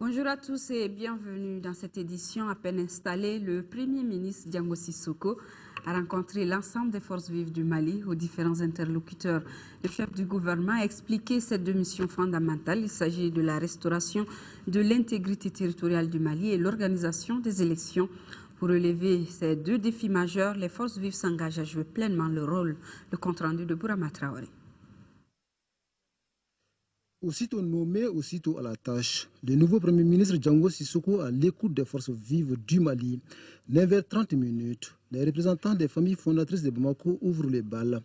Bonjour à tous et bienvenue dans cette édition. À peine installé, le Premier ministre Diango Sissoko a rencontré l'ensemble des forces vives du Mali aux différents interlocuteurs. Le chef du gouvernement a expliqué ces deux missions fondamentales. Il s'agit de la restauration de l'intégrité territoriale du Mali et l'organisation des élections. Pour relever ces deux défis majeurs, les forces vives s'engagent à jouer pleinement leur rôle. Le compte-rendu de Bourama Traoré. Aussitôt nommé, aussitôt à la tâche, le nouveau Premier ministre Diango Sissoko à l'écoute des forces vives du Mali. Vers 30 minutes, les représentants des familles fondatrices de Bamako ouvrent les balles.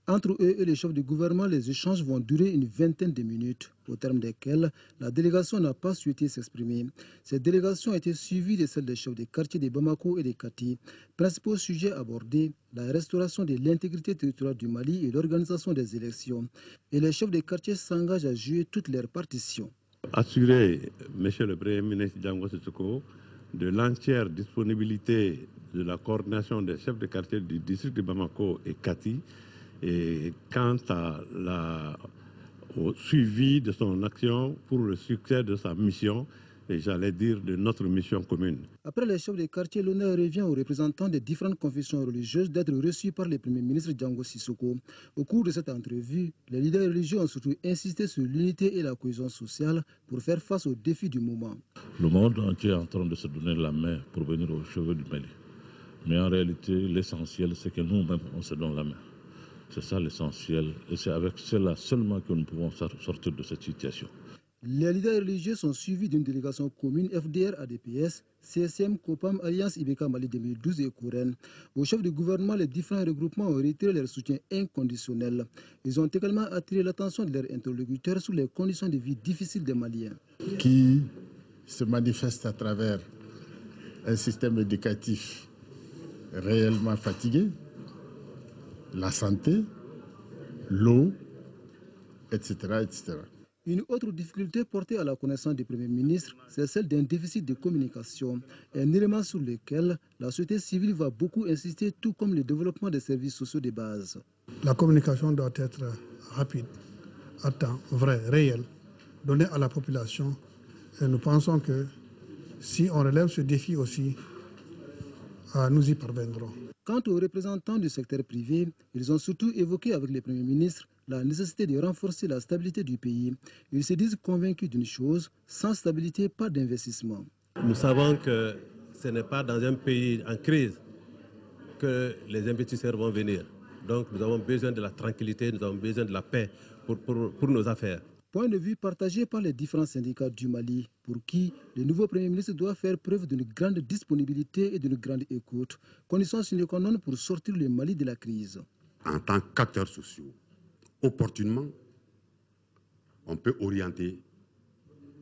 Entre eux et le chef du gouvernement, les échanges vont durer une vingtaine de minutes, au terme desquels la délégation n'a pas souhaité s'exprimer. Cette délégation a été suivie de celle des chefs des quartiers de Bamako et de Kati. Principaux sujets abordés, la restauration de l'intégrité territoriale du Mali et l'organisation des élections. Et les chefs des quartiers s'engagent à jouer toutes leurs partitions. Assurer, Monsieur le Premier ministre Diango Sissoko, de l'entière disponibilité de la coordination des chefs de quartier du district de Bamako et Kati, et quant au suivi de son action pour le succès de sa mission, et j'allais dire de notre mission commune. Après les chefs des quartiers, l'honneur revient aux représentants des différentes confessions religieuses d'être reçus par le Premier ministre Diango Sissoko. Au cours de cette entrevue, les leaders religieux ont surtout insisté sur l'unité et la cohésion sociale pour faire face aux défis du moment. Le monde entier est en train de se donner la main pour venir aux cheveux du Mali. Mais en réalité, l'essentiel, c'est que nous-mêmes, on se donne la main. C'est ça l'essentiel. Et c'est avec cela seulement que nous pouvons sortir de cette situation. Les leaders religieux sont suivis d'une délégation commune FDR-ADPS, CSM, COPAM, Alliance Ibeka Mali 2012 et Kouren. Au chef du gouvernement, les différents regroupements ont retiré leur soutien inconditionnel. Ils ont également attiré l'attention de leurs interlocuteurs sur les conditions de vie difficiles des Maliens. Qui se manifeste à travers un système éducatif réellement fatigué, la santé, l'eau, etc., etc. Une autre difficulté portée à la connaissance du Premier ministre, c'est celle d'un déficit de communication, un élément sur lequel la société civile va beaucoup insister, tout comme le développement des services sociaux de base. La communication doit être rapide, à temps, vrai, réel, donnée à la population. Et nous pensons que si on relève ce défi aussi, nous y parviendrons. Quant aux représentants du secteur privé, ils ont surtout évoqué avec le Premier ministre la nécessité de renforcer la stabilité du pays. Ils se disent convaincus d'une chose, sans stabilité, pas d'investissement. Nous savons que ce n'est pas dans un pays en crise que les investisseurs vont venir. Donc nous avons besoin de la tranquillité, nous avons besoin de la paix pour nos affaires. Point de vue partagé par les différents syndicats du Mali, pour qui le nouveau Premier ministre doit faire preuve d'une grande disponibilité et d'une grande écoute, condition sine qua non pour sortir le Mali de la crise. En tant qu'acteurs sociaux, opportunément, on peut orienter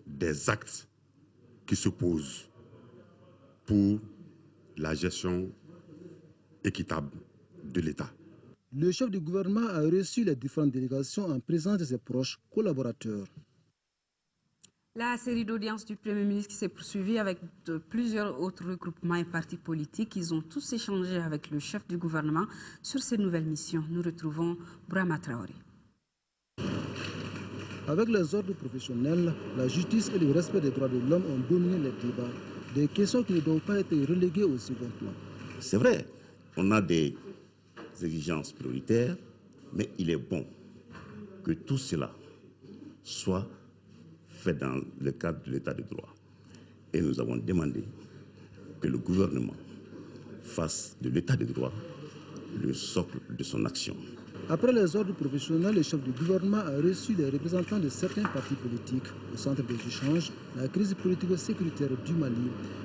des actes qui se posent pour la gestion équitable de l'État. Le chef du gouvernement a reçu les différentes délégations en présence de ses proches collaborateurs. La série d'audiences du Premier ministre qui s'est poursuivie avec plusieurs autres regroupements et partis politiques, ils ont tous échangé avec le chef du gouvernement sur ces nouvelles missions. Nous retrouvons Bourama Traoré. Avec les ordres professionnels, la justice et le respect des droits de l'homme ont dominé les débats. Des questions qui ne doivent pas être reléguées au second plan. C'est vrai, on a des exigences prioritaires, mais il est bon que tout cela soit fait dans le cadre de l'état de droit. Et nous avons demandé que le gouvernement fasse de l'état de droit le socle de son action. Après les ordres professionnels, le chef du gouvernement a reçu les représentants de certains partis politiques. Au centre des échanges, la crise politico-sécuritaire du Mali,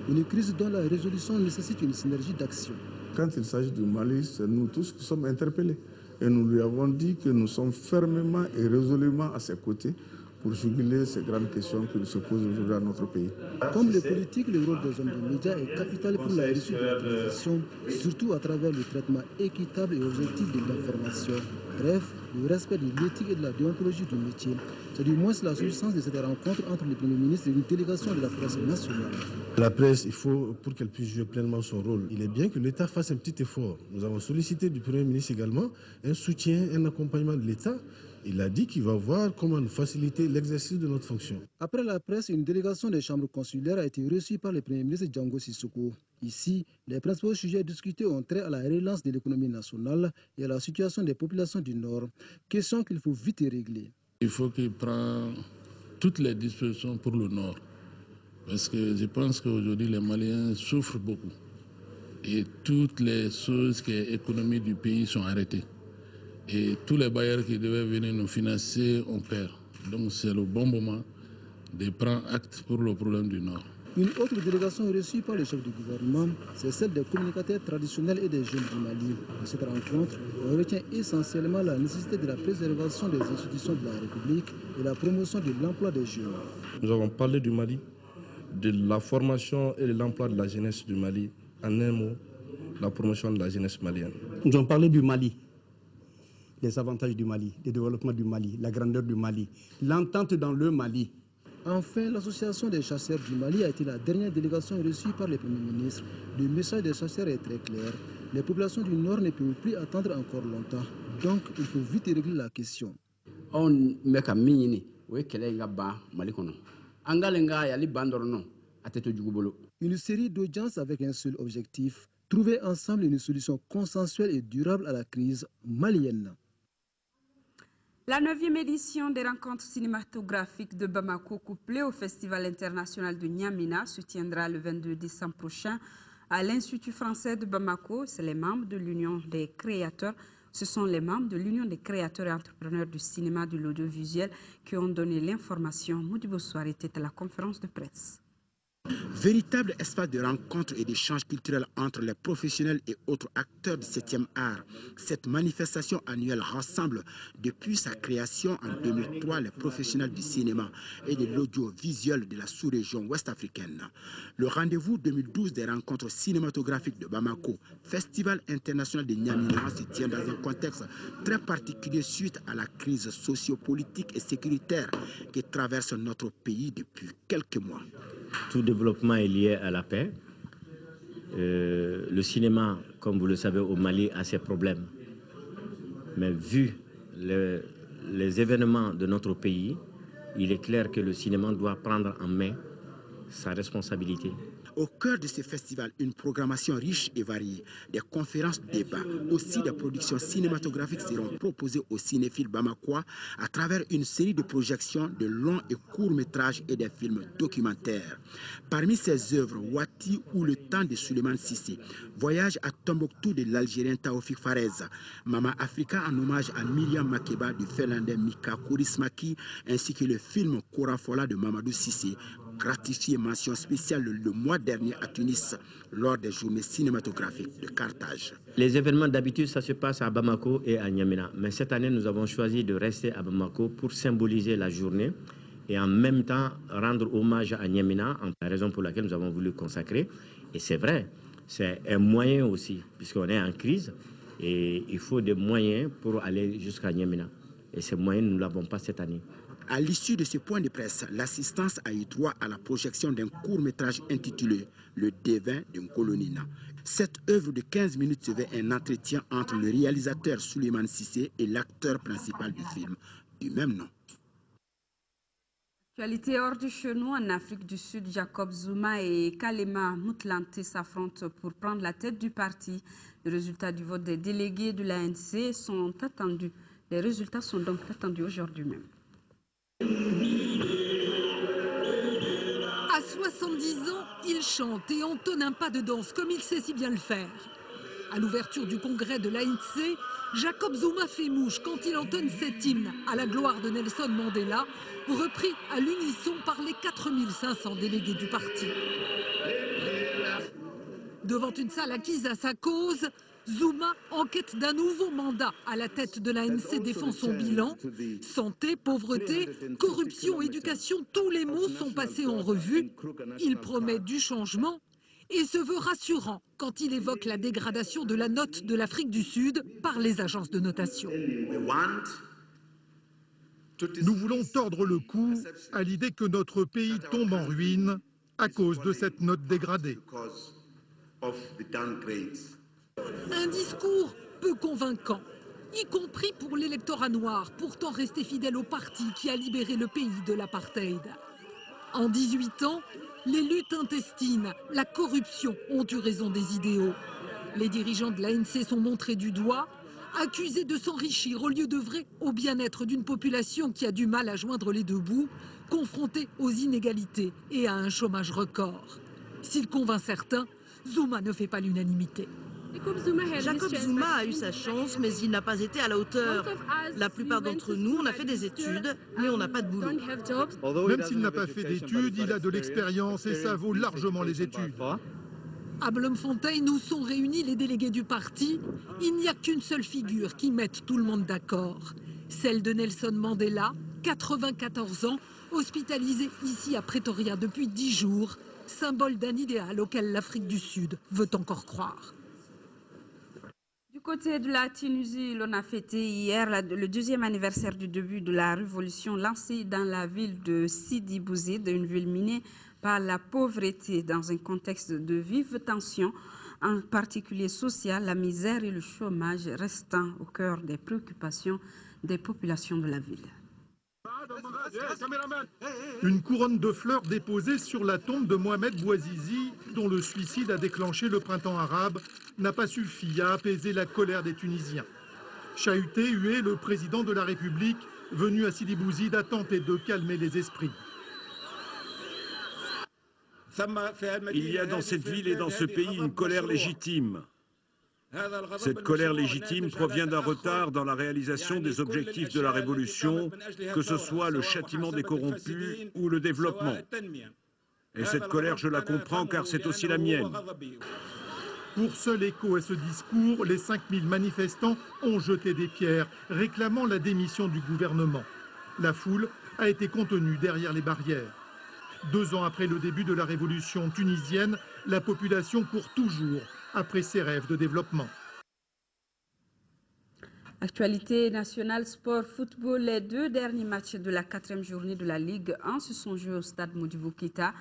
une crise dont la résolution nécessite une synergie d'action. Quand il s'agit du Mali, c'est nous tous qui sommes interpellés. Et nous lui avons dit que nous sommes fermement et résolument à ses côtés pour juguler ces grandes questions qui se posent aujourd'hui dans notre pays. Comme les politiques, le rôle des hommes de médias est capital pour la réussite de la transition, surtout à travers le traitement équitable et objectif de l'information. Bref, le respect de l'éthique et de la déontologie du métier. C'est du moins la substance de cette rencontre entre le Premier ministre et une délégation de la presse nationale. La presse, il faut, pour qu'elle puisse jouer pleinement son rôle, il est bien que l'État fasse un petit effort. Nous avons sollicité du Premier ministre également un soutien, un accompagnement de l'État. Il a dit qu'il va voir comment nous faciliter l'exercice de notre fonction. Après la presse, une délégation des chambres consulaires a été reçue par le Premier ministre Django Sissoko. Ici, les principaux sujets discutés ont trait à la relance de l'économie nationale et à la situation des populations du Nord. Question qu'il faut vite régler. Il faut qu'il prenne toutes les dispositions pour le Nord. Parce que je pense qu'aujourd'hui, les Maliens souffrent beaucoup. Et toutes les choses qui sont économie du pays sont arrêtées. Et tous les bailleurs qui devaient venir nous financer, on perd. Donc c'est le bon moment de prendre acte pour le problème du Nord. Une autre délégation reçue par le chef du gouvernement, c'est celle des communicateurs traditionnels et des jeunes du Mali. À cette rencontre, on retient essentiellement la nécessité de la préservation des institutions de la République et la promotion de l'emploi des jeunes. Nous avons parlé du Mali, de la formation et de l'emploi de la jeunesse du Mali. En un mot, la promotion de la jeunesse malienne. Nous avons parlé du Mali, les avantages du Mali, le développement du Mali, la grandeur du Mali, l'entente dans le Mali. Enfin, l'association des chasseurs du Mali a été la dernière délégation reçue par le Premier ministre. Le message des chasseurs est très clair. Les populations du Nord ne peuvent plus attendre encore longtemps. Donc, il faut vite régler la question. Une série d'audiences avec un seul objectif, trouver ensemble une solution consensuelle et durable à la crise malienne. La 9e édition des rencontres cinématographiques de Bamako, couplée au Festival international de N'Djamena, se tiendra le 22 décembre prochain à l'Institut français de Bamako. C'est les membres de l'Union des créateurs. Ce sont les membres de l'Union des créateurs et entrepreneurs du cinéma, de l'audiovisuel qui ont donné l'information. Modibo Soare était à la conférence de presse. Véritable espace de rencontre et d'échange culturel entre les professionnels et autres acteurs du 7e art, cette manifestation annuelle rassemble depuis sa création en 2003 les professionnels du cinéma et de l'audiovisuel de la sous-région ouest-africaine. Le rendez-vous 2012 des rencontres cinématographiques de Bamako, Festival international de N'Djamena, se tient dans un contexte très particulier suite à la crise sociopolitique et sécuritaire qui traverse notre pays depuis quelques mois. Tout développement est lié à la paix. Le cinéma, comme vous le savez, au Mali a ses problèmes. Mais vu les événements de notre pays, il est clair que le cinéma doit prendre en main sa responsabilité. Au cœur de ce festival, une programmation riche et variée, des conférences, débats, aussi des productions cinématographiques seront proposées aux cinéphiles bamakois à travers une série de projections de longs et courts métrages et des films documentaires. Parmi ces œuvres, Wati ou Le Temps de Souleymane Cissé, Voyage à Tombouctou de l'Algérien Taoufik Farez, Mama Africa en hommage à Myriam Makeba du Finlandais Mika Kaurismäki, ainsi que le film Korafola de Mamadou Cissé, gratifié mention spéciale le mois dernier à Tunis lors des journées cinématographiques de Carthage. Les événements d'habitude, ça se passe à Bamako et à N'Djamena. Mais cette année, nous avons choisi de rester à Bamako pour symboliser la journée et en même temps rendre hommage à N'Djamena, la raison pour laquelle nous avons voulu consacrer. Et c'est vrai, c'est un moyen aussi, puisqu'on est en crise et il faut des moyens pour aller jusqu'à N'Djamena. Et ces moyens, nous ne l'avons pas cette année. À l'issue de ce point de presse, l'assistance a eu droit à la projection d'un court-métrage intitulé Le Devin de Nkolonina. Cette œuvre de 15 minutes se veut un entretien entre le réalisateur Souleymane Cissé et l'acteur principal du film du même nom. Actualité hors du chenou, en Afrique du Sud, Jacob Zuma et Kalema Moutlanté s'affrontent pour prendre la tête du parti. Les résultats du vote des délégués de l'ANC sont attendus. Les résultats sont donc attendus aujourd'hui même. À 70 ans, il chante et entonne un pas de danse comme il sait si bien le faire. À l'ouverture du congrès de l'ANC, Jacob Zuma fait mouche quand il entonne cet hymne à la gloire de Nelson Mandela, repris à l'unisson par les 4500 délégués du parti. Devant une salle acquise à sa cause, Zuma, en quête d'un nouveau mandat à la tête de l'ANC, défend son bilan. Santé, pauvreté, corruption, éducation, tous les mots sont passés en revue. Il promet du changement et se veut rassurant quand il évoque la dégradation de la note de l'Afrique du Sud par les agences de notation. Nous voulons tordre le cou à l'idée que notre pays tombe en ruine à cause de cette note dégradée. Un discours peu convaincant, y compris pour l'électorat noir, pourtant resté fidèle au parti qui a libéré le pays de l'apartheid. En 18 ans, les luttes intestines, la corruption ont eu raison des idéaux. Les dirigeants de l'ANC sont montrés du doigt, accusés de s'enrichir au lieu d'œuvrer au bien-être d'une population qui a du mal à joindre les deux bouts, confrontée aux inégalités et à un chômage record. S'il convainc certains, Zuma ne fait pas l'unanimité. Jacob Zuma a eu sa chance, mais il n'a pas été à la hauteur. La plupart d'entre nous, on a fait des études, mais on n'a pas de boulot. Même s'il n'a pas fait d'études, il a de l'expérience et ça vaut largement les études. À Bloemfontein, où sont réunis les délégués du parti, il n'y a qu'une seule figure qui mette tout le monde d'accord. Celle de Nelson Mandela, 94 ans, hospitalisé ici à Pretoria depuis 10 jours, symbole d'un idéal auquel l'Afrique du Sud veut encore croire. Du côté de la Tunisie, l'on a fêté hier le 2e anniversaire du début de la révolution lancée dans la ville de Sidi Bouzid, une ville minée par la pauvreté dans un contexte de vive tension, en particulier sociale, la misère et le chômage restant au cœur des préoccupations des populations de la ville. Une couronne de fleurs déposée sur la tombe de Mohamed Bouazizi, dont le suicide a déclenché le printemps arabe, n'a pas suffi à apaiser la colère des Tunisiens. Chahuté, hué, le président de la République, venu à Sidi Bouzid, a tenté de calmer les esprits. Il y a dans cette ville et dans ce pays une colère légitime. Cette colère légitime provient d'un retard dans la réalisation des objectifs de la révolution, que ce soit le châtiment des corrompus ou le développement. Et cette colère, je la comprends car c'est aussi la mienne. Pour seul écho à ce discours, les 5000 manifestants ont jeté des pierres, réclamant la démission du gouvernement. La foule a été contenue derrière les barrières. 2 ans après le début de la révolution tunisienne, la population court toujours après ses rêves de développement. Actualité nationale, sport, football. Les 2 derniers matchs de la 4e journée de la Ligue 1 se sont joués au stade Modibo Keïta.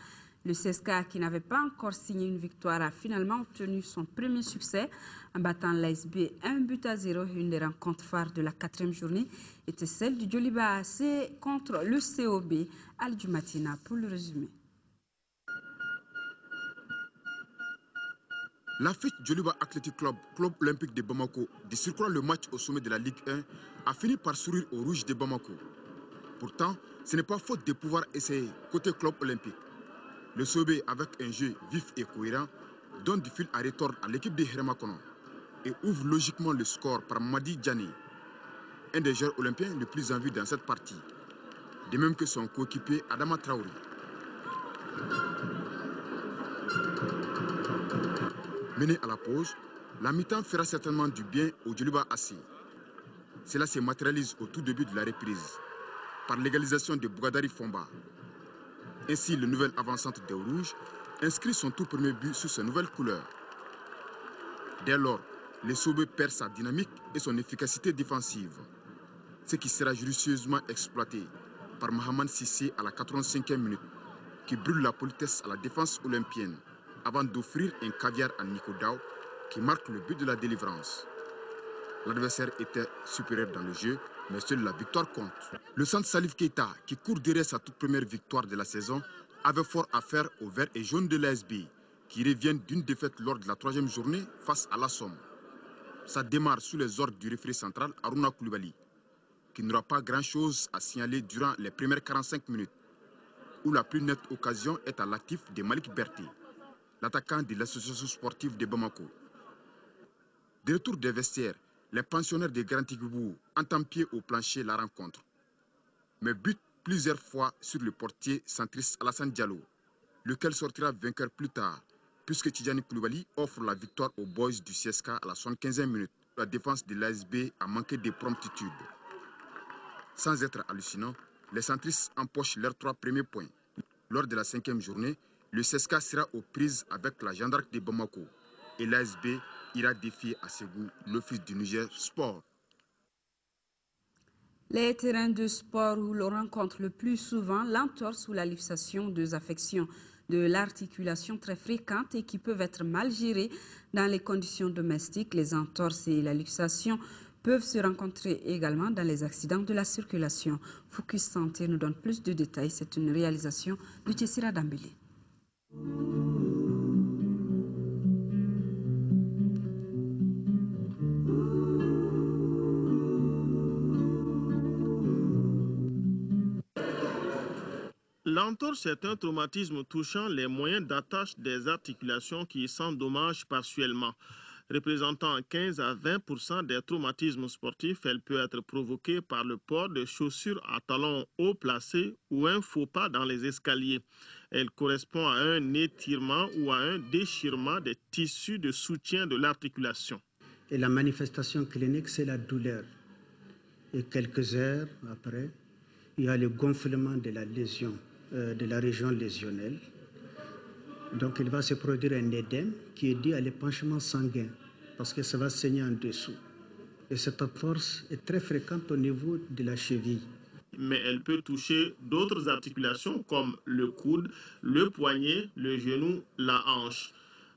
Le CSKA, qui n'avait pas encore signé une victoire, a finalement obtenu son premier succès en battant l'ASB 1-0. Une des rencontres phares de la 4e journée était celle du Djoliba AC contre le COB. Al Jumatina pour le résumé. L'Afrique Djoliba Athletic Club, club olympique de Bamako, décirculant le match au sommet de la Ligue 1, a fini par sourire aux rouges de Bamako. Pourtant, ce n'est pas faute de pouvoir essayer côté club olympique. Le COB, avec un jeu vif et cohérent, donne du fil à retordre à l'équipe de Hermakono et ouvre logiquement le score par Madi Djani, un des joueurs olympiens les plus en vue dans cette partie, de même que son coéquipier Adama Traoré. Mené à la pause, la mi-temps fera certainement du bien au Djoliba AC. Cela se matérialise au tout début de la reprise, par l'égalisation de Bougadari Fomba. Ainsi, le nouvel avancante des Rouges inscrit son tout premier but sur ses nouvelles couleurs. Dès lors, le COB perd sa dynamique et son efficacité défensive, ce qui sera judicieusement exploité par Mohamed Sissé à la 85e minute, qui brûle la politesse à la défense olympienne, avant d'offrir un caviar à Nico Dao, qui marque le but de la délivrance. L'adversaire était supérieur dans le jeu, mais seule la victoire compte. Le centre Salif Keïta, qui court derrière sa toute première victoire de la saison, avait fort à faire au vert et jaune de l'ASB, qui reviennent d'une défaite lors de la 3e journée face à la Somme. Ça démarre sous les ordres du référé central Aruna Koulibaly, qui n'aura pas grand-chose à signaler durant les premières 45 minutes, où la plus nette occasion est à l'actif de Malik Berté, l'attaquant de l'association sportive de Bamako. De retour des vestiaires, les pensionnaires de Grand Tigboubou entament pied au plancher la rencontre, mais butent plusieurs fois sur le portier centriste Alassane Diallo, lequel sortira vainqueur plus tard, puisque Tidjani Koulibaly offre la victoire aux boys du CSK à la 75e minute. La défense de l'ASB a manqué de promptitude. Sans être hallucinant, les centristes empochent leurs 3 premiers points. Lors de la 5e journée, Le CESCA sera aux prises avec la gendarmerie de Bamako et l'ASB ira défier à Ségou l'Office du Niger Sport. Les terrains de sport où l'on rencontre le plus souvent l'entorse ou la luxation des affections de l'articulation très fréquentes et qui peuvent être mal gérées dans les conditions domestiques. Les entorses et la luxation peuvent se rencontrer également dans les accidents de la circulation. Focus Santé nous donne plus de détails. C'est une réalisation de Tessira Dambélé. L'entorse est un traumatisme touchant les moyens d'attache des articulations qui s'endommagent partiellement. Représentant 15 à 20% des traumatismes sportifs, elle peut être provoquée par le port de chaussures à talons haut placés ou un faux pas dans les escaliers. Elle correspond à un étirement ou à un déchirement des tissus de soutien de l'articulation. Et la manifestation clinique, c'est la douleur. Et quelques heures après, il y a le gonflement de la lésion, de la région lésionnelle. Donc il va se produire un édème qui est dû à l'épanchement sanguin parce que ça va saigner en dessous. Et cette entorse est très fréquente au niveau de la cheville. Mais elle peut toucher d'autres articulations comme le coude, le poignet, le genou, la hanche.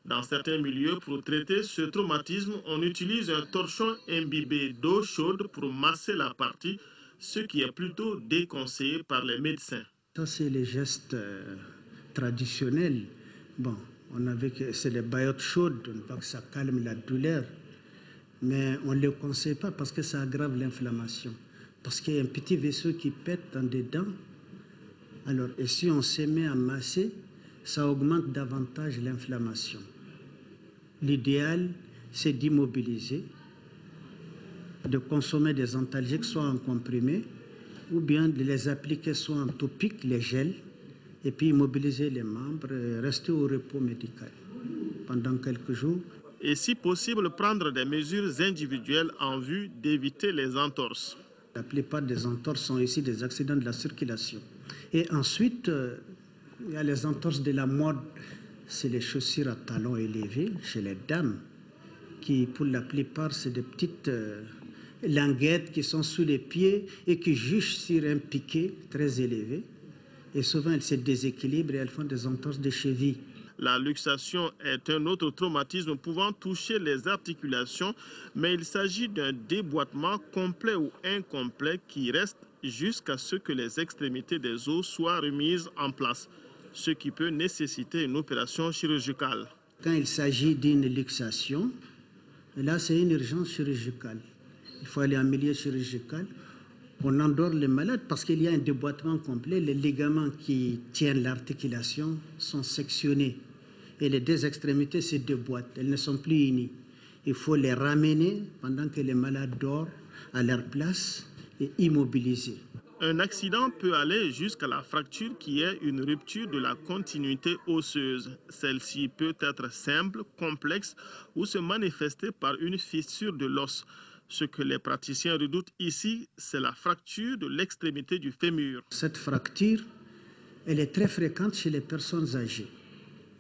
Dans certains milieux, pour traiter ce traumatisme, on utilise un torchon imbibé d'eau chaude pour masser la partie, ce qui est plutôt déconseillé par les médecins. Ça, c'est les gestes traditionnels. Bon, on a vu que c'est les baillottes chaudes, on voit que ça calme la douleur. Mais on ne le conseille pas parce que ça aggrave l'inflammation. Parce qu'il y a un petit vaisseau qui pète en dedans. Alors, et si on se met à masser, ça augmente davantage l'inflammation. L'idéal, c'est d'immobiliser, de consommer des antalgiques, soit en comprimé, ou bien de les appliquer soit en topique, les gels, et puis immobiliser les membres, rester au repos médical pendant quelques jours. Et si possible, prendre des mesures individuelles en vue d'éviter les entorses. La plupart des entorses sont ici des accidents de la circulation. Et ensuite, il y a les entorses de la mode, c'est les chaussures à talons élevés chez les dames, qui pour la plupart, c'est des petites languettes qui sont sous les pieds et qui juchent sur un piquet très élevé. Et souvent, elles se déséquilibrent et elles font des entorses de cheville. La luxation est un autre traumatisme pouvant toucher les articulations, mais il s'agit d'un déboîtement complet ou incomplet qui reste jusqu'à ce que les extrémités des os soient remises en place, ce qui peut nécessiter une opération chirurgicale. Quand il s'agit d'une luxation, là c'est une urgence chirurgicale. Il faut aller en milieu chirurgical. On endort le malade parce qu'il y a un déboîtement complet. Les ligaments qui tiennent l'articulation sont sectionnés et les deux extrémités se déboîtent. Elles ne sont plus unies. Il faut les ramener pendant que les malades dorment à leur place et immobiliser. Un accident peut aller jusqu'à la fracture qui est une rupture de la continuité osseuse. Celle-ci peut être simple, complexe ou se manifester par une fissure de l'os. Ce que les praticiens redoutent ici, c'est la fracture de l'extrémité du fémur. Cette fracture, elle est très fréquente chez les personnes âgées.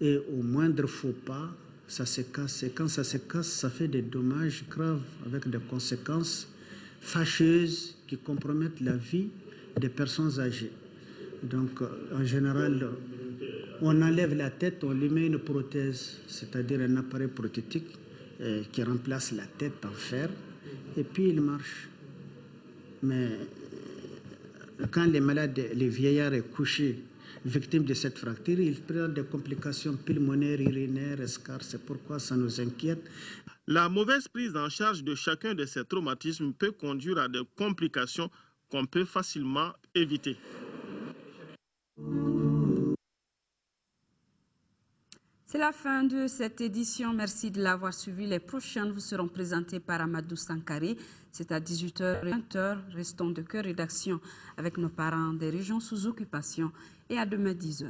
Et au moindre faux pas, ça se casse. Et quand ça se casse, ça fait des dommages graves avec des conséquences fâcheuses qui compromettent la vie des personnes âgées. Donc, en général, on enlève la tête, on lui met une prothèse, c'est-à-dire un appareil prothétique qui remplace la tête en fer. Et puis il marche. Mais quand les malades, les vieillards est couché, victime de cette fracture, ils présentent des complications pulmonaires, urinaires, escarres. C'est pourquoi ça nous inquiète. La mauvaise prise en charge de chacun de ces traumatismes peut conduire à des complications qu'on peut facilement éviter. C'est la fin de cette édition. Merci de l'avoir suivi. Les prochaines vous seront présentées par Amadou Sankari. C'est à 18h et 20h. Restons de cœur rédaction avec nos parents des régions sous occupation et à demain 10h.